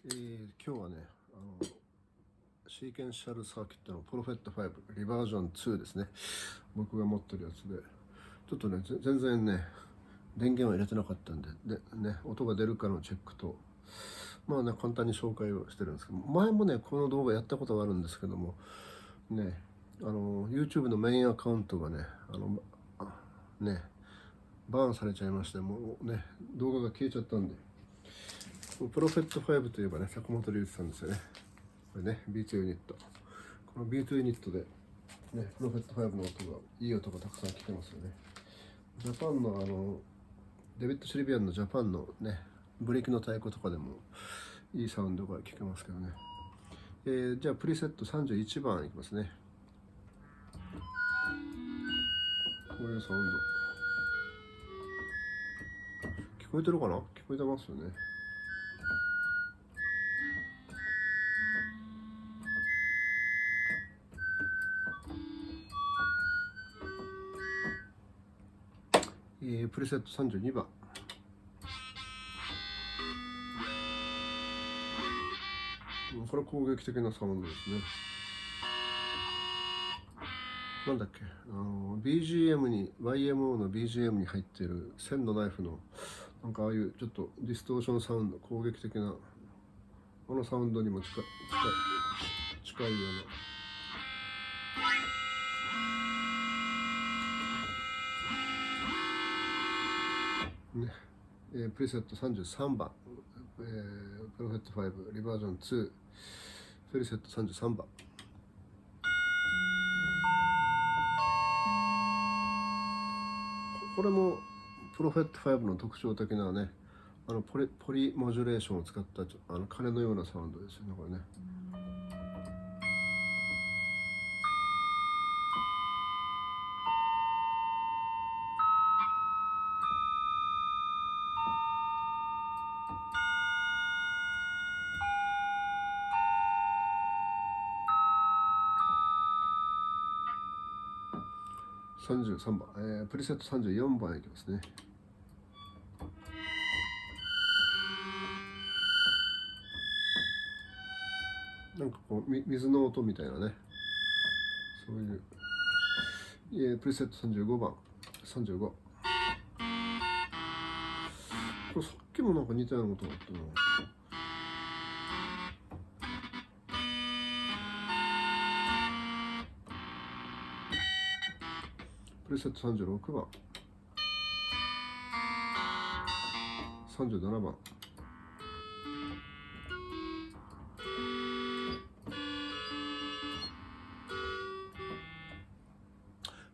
今日はね、シーケンシャルサーキットのプロフェット5リバージョン2ですね。僕が持ってるやつで、ちょっとね、全然ね、電源は入れてなかったんで、音が出るかのチェックと、まあね、簡単に紹介をしてるんですけども、前もね、この動画やったことがあるんですけども、ね、YouTube のメインアカウントがね、バーンされちゃいまして、もうね、動画が消えちゃったんで、プロフェット5といえばね、坂本龍一さんですよね。これね、B2 ユニット。この B2 ユニットで、ね、プロフェット5の音が、いい音がたくさん来てますよね。ジャパンのデビッド・シルビアンのジャパンのね、ブレーキの太鼓とかでもいいサウンドが聞けますけどね。じゃあプリセット31番いきますね。こういうサウンド。聞こえてるかな？聞こえてますよね。プリセット32番。これ攻撃的なサウンドですね。なんだっけ、BGM に YMO の BGM に入っている千のナイフのなんかああいうちょっとディストーションサウンド、攻撃的なこのサウンドにも近いようなね、プリセット33番、プロフェット5リバージョン2プリセット33番。これもプロフェット5の特徴的なね、ポリモジュレーションを使った鐘のようなサウンドですよね、これね。33番、プリセット34番いきますね。なんかこう水の音みたいなね、そういう、プリセット35番35。これさっきもなんか似たような音があったな。プリセット36番37番。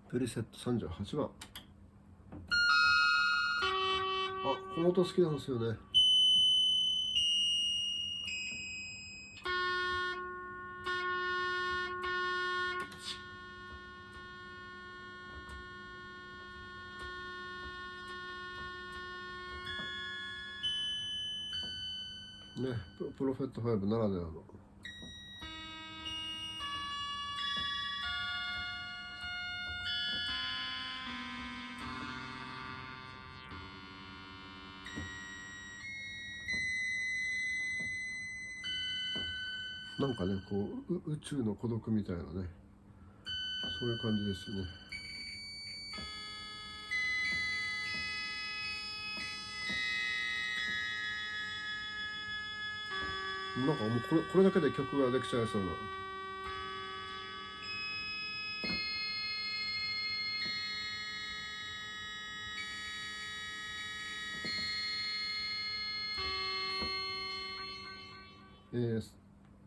プリセット38番。この音好きなんですよね。ね、プロフェット5ならではの。なんかね、こう宇宙の孤独みたいなね、そういう感じですね。なんかもうこれだけで曲ができちゃいそうな。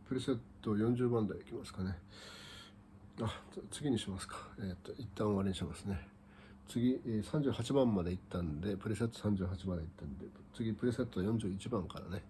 プリセット40番台いきますかね。次にしますか。一旦終わりにしますね。次、38番までいったんで、プリセット38までいったんで、次プリセット41番からね。